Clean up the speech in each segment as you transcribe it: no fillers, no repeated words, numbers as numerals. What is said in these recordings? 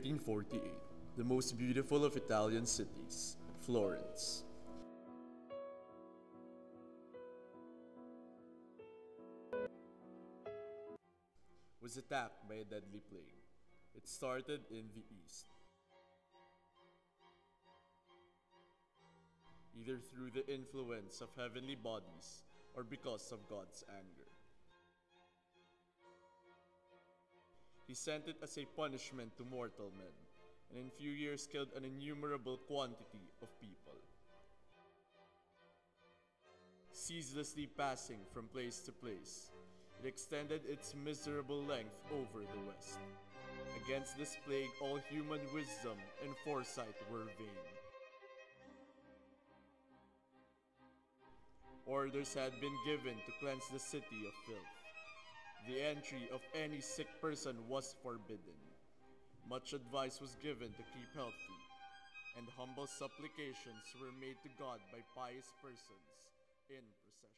1348, the most beautiful of Italian cities, Florence. Was attacked by a deadly plague. It started in the east, either through the influence of heavenly bodies or because of God's anger. He sent it as a punishment to mortal men, and in few years killed an innumerable quantity of people. Ceaselessly passing from place to place, it extended its miserable length over the west. Against this plague all human wisdom and foresight were vain. Orders had been given to cleanse the city of filth. The entry of any sick person was forbidden. Much advice was given to keep healthy, and humble supplications were made to God by pious persons in processions.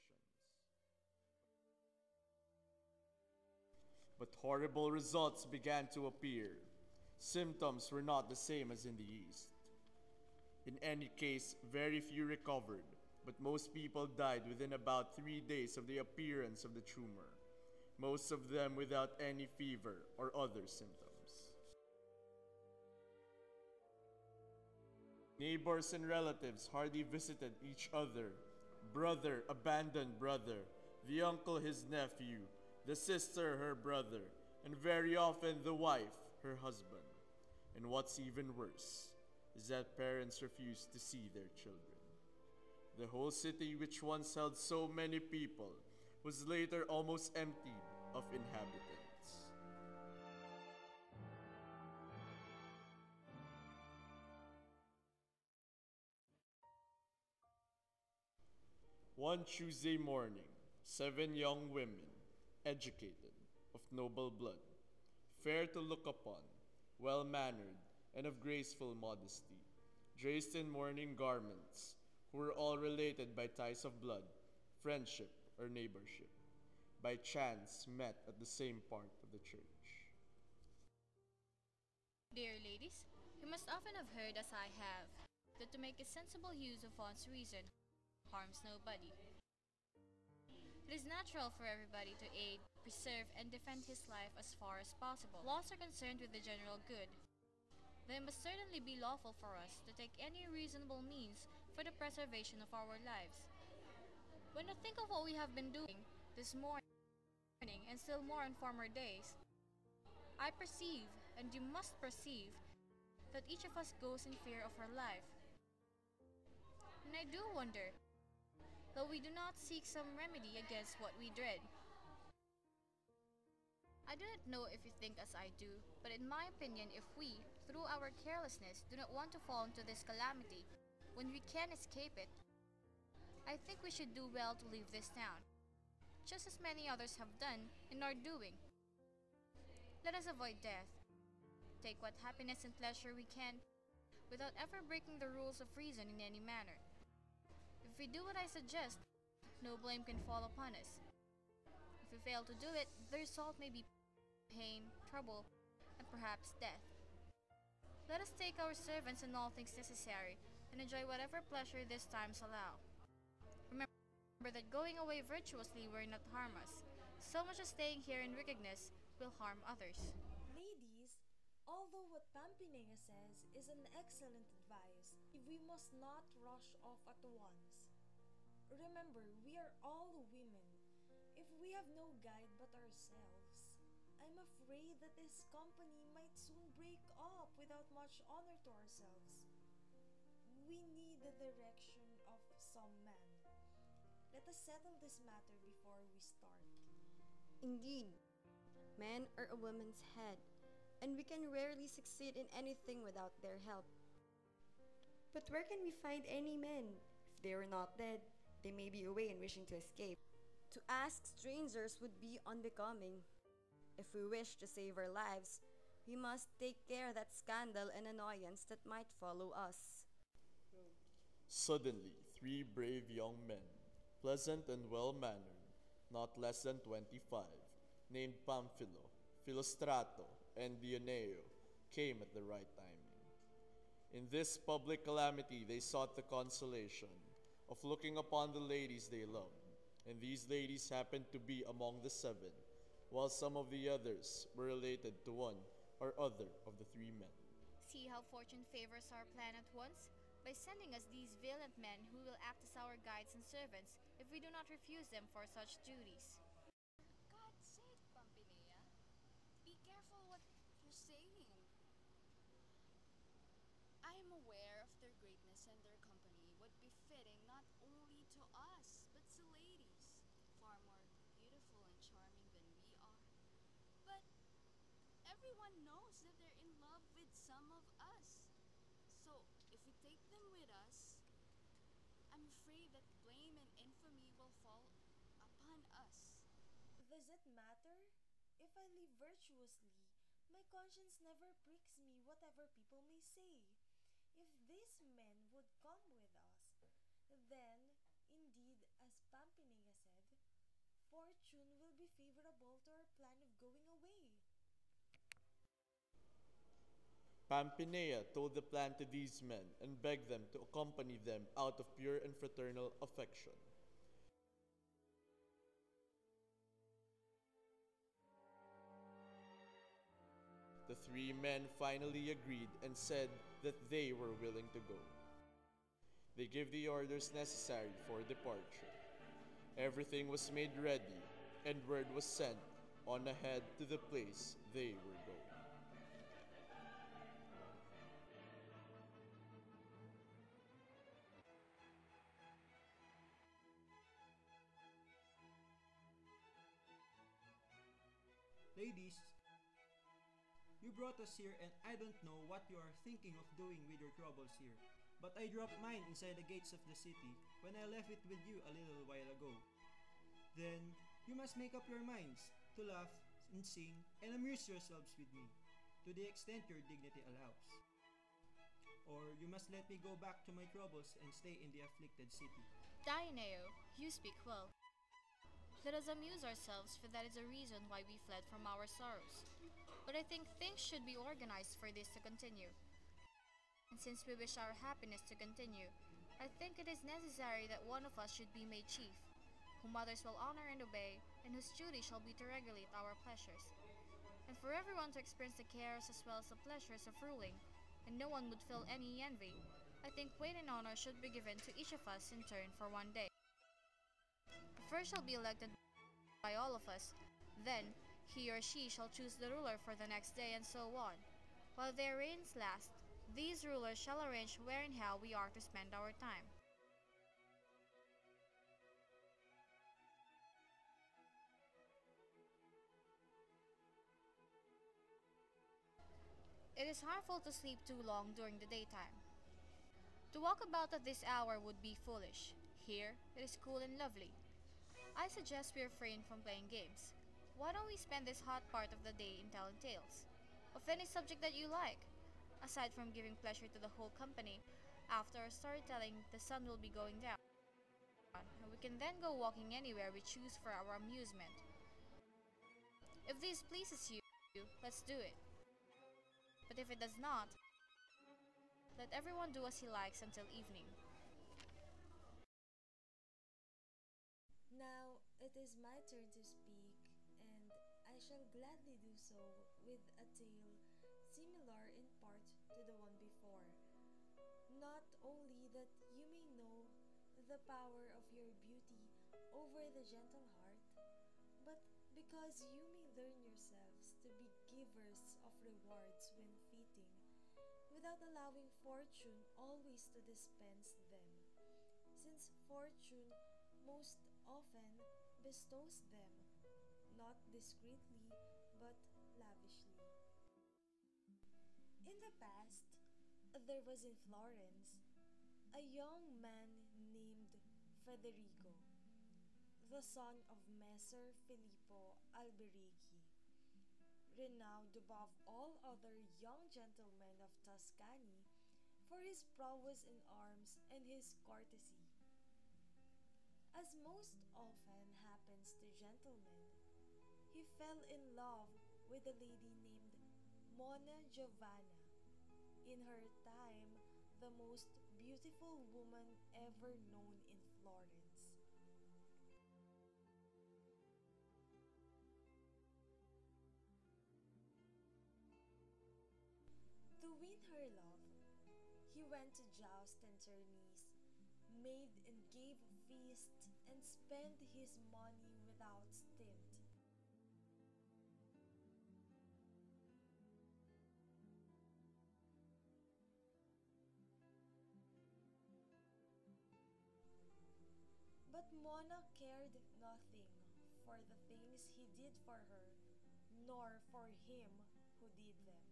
But horrible results began to appear. Symptoms were not the same as in the East. In any case, very few recovered, but most people died within about 3 days of the appearance of the tumor, most of them without any fever or other symptoms. Neighbors and relatives hardly visited each other. Brother abandoned brother, the uncle his nephew, the sister her brother, and very often the wife her husband. And what's even worse is that parents refused to see their children. The whole city, which once held so many people, was later almost emptied of inhabitants. One Tuesday morning, 7 young women, educated, of noble blood, fair to look upon, well-mannered, and of graceful modesty, dressed in mourning garments, who were all related by ties of blood, friendship, or neighborship, by chance met at the same part of the church. Dear ladies, you must often have heard, as I have, that to make a sensible use of one's reason harms nobody. It is natural for everybody to aid, preserve, and defend his life as far as possible. Laws are concerned with the general good. Then it must certainly be lawful for us to take any reasonable means for the preservation of our lives. When I think of what we have been doing this morning, and still more in former days, I perceive, and you must perceive, that each of us goes in fear of our life. And I do wonder that we do not seek some remedy against what we dread. I do not know if you think as I do, but in my opinion, if we, through our carelessness, do not want to fall into this calamity when we can escape it, I think we should do well to leave this town, just as many others have done and are doing. Let us avoid death, take what happiness and pleasure we can, without ever breaking the rules of reason in any manner. If we do what I suggest, no blame can fall upon us. If we fail to do it, the result may be pain, trouble, and perhaps death. Let us take our servants and all things necessary, and enjoy whatever pleasure these times allow. Remember that going away virtuously will not harm us, so much as staying here in wickedness will harm others. Ladies, although what Pampinea says is an excellent advice, we must not rush off at once. Remember, we are all women. If we have no guide but ourselves, I'm afraid that this company might soon break up without much honor to ourselves. We need the direction of some man. Let us settle this matter before we start. Indeed, men are a woman's head, and we can rarely succeed in anything without their help. But where can we find any men? If they are not dead, they may be away and wishing to escape. To ask strangers would be unbecoming. If we wish to save our lives, we must take care that scandal and annoyance that might follow us. Suddenly, 3 brave young men, pleasant and well-mannered, not less than 25, named Pamphilo, Philostrato, and Dioneo, came at the right timing. In this public calamity, they sought the consolation of looking upon the ladies they loved, and these ladies happened to be among the seven, while some of the others were related to one or other of the three men. See how fortune favors our plan at once? By sending us these valiant men who will act as our guides and servants if we do not refuse them for such duties. God's sake, Pampinea. Be careful what you're saying. I am aware of their greatness and their company would be fitting not only to us, but to ladies, far more beautiful and charming than we are. But everyone knows that they're in love with some of us. So if we take them with us, I'm afraid that blame and infamy will fall upon us. Does it matter? If I live virtuously, my conscience never pricks me whatever people may say. If these men would come with us, then, indeed, as Pampinea said, fortune will be favorable to our plan of going away. Pampinea told the plan to these men and begged them to accompany them out of pure and fraternal affection. The three men finally agreed and said that they were willing to go. They gave the orders necessary for departure. Everything was made ready, and word was sent on ahead to the place they were going. Ladies, you brought us here and I don't know what you are thinking of doing with your troubles here. But I dropped mine inside the gates of the city when I left it with you a little while ago. Then, you must make up your minds to laugh and sing and amuse yourselves with me, to the extent your dignity allows. Or you must let me go back to my troubles and stay in the afflicted city. Dioneo, you speak well. Let us amuse ourselves, for that is the reason why we fled from our sorrows. But I think things should be organized for this to continue. And since we wish our happiness to continue, I think it is necessary that one of us should be made chief, whom others will honor and obey, and whose duty shall be to regulate our pleasures. And for everyone to experience the cares as well as the pleasures of ruling, and no one would feel any envy, I think weight and honor should be given to each of us in turn for one day. The first shall be elected by all of us, then he or she shall choose the ruler for the next day, and so on. While their reigns last, these rulers shall arrange where and how we are to spend our time. It is harmful to sleep too long during the daytime. To walk about at this hour would be foolish. Here, it is cool and lovely. I suggest we refrain from playing games. Why don't we spend this hot part of the day in telling tales? Of any subject that you like. Aside from giving pleasure to the whole company, after our storytelling, the sun will be going down, and we can then go walking anywhere we choose for our amusement. If this pleases you, let's do it. But if it does not, let everyone do as he likes until evening. Now it is my turn to speak, and I shall gladly do so with a tale similar in part to the one before. Not only that you may know the power of your beauty over the gentle heart, but because you may learn yourselves to be givers of rewards when fitting, without allowing fortune always to dispense them, since fortune most often bestows them, not discreetly, but lavishly. In the past, there was in Florence a young man named Federigo, the son of Messer Filippo Alberighi, renowned above all other young gentlemen of Tuscany for his prowess in arms and his courtesy. As most often happens to gentlemen, he fell in love with a lady named Monna Giovanna, in her time the most beautiful woman ever known in Florence. To win her love, he went to joust and tourneys, made and gave feasts, and spent his money without stint. But Monna cared nothing for the things he did for her, nor for him who did them.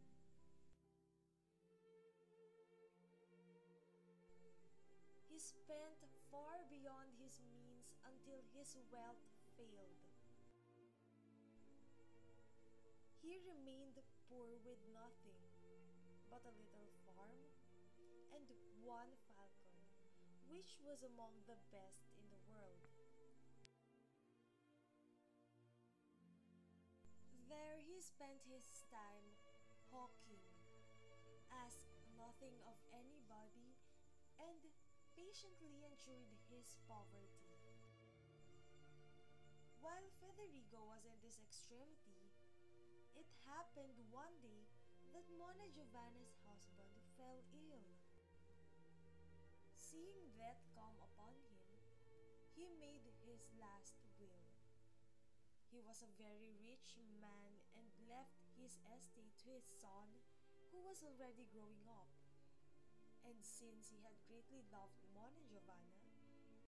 He spent far beyond his means until his wealth failed. He remained poor with nothing but a little farm and one falcon, which was among the best in the world. There he spent his time hawking, asked nothing of anybody, and patiently endured his poverty. While Federigo was in this extremity, it happened one day that Monna Giovanna's husband fell ill. Seeing death come upon him, he made his last will. He was a very rich man and left his estate to his son, who was already growing up. And since he had greatly loved Monna Giovanna,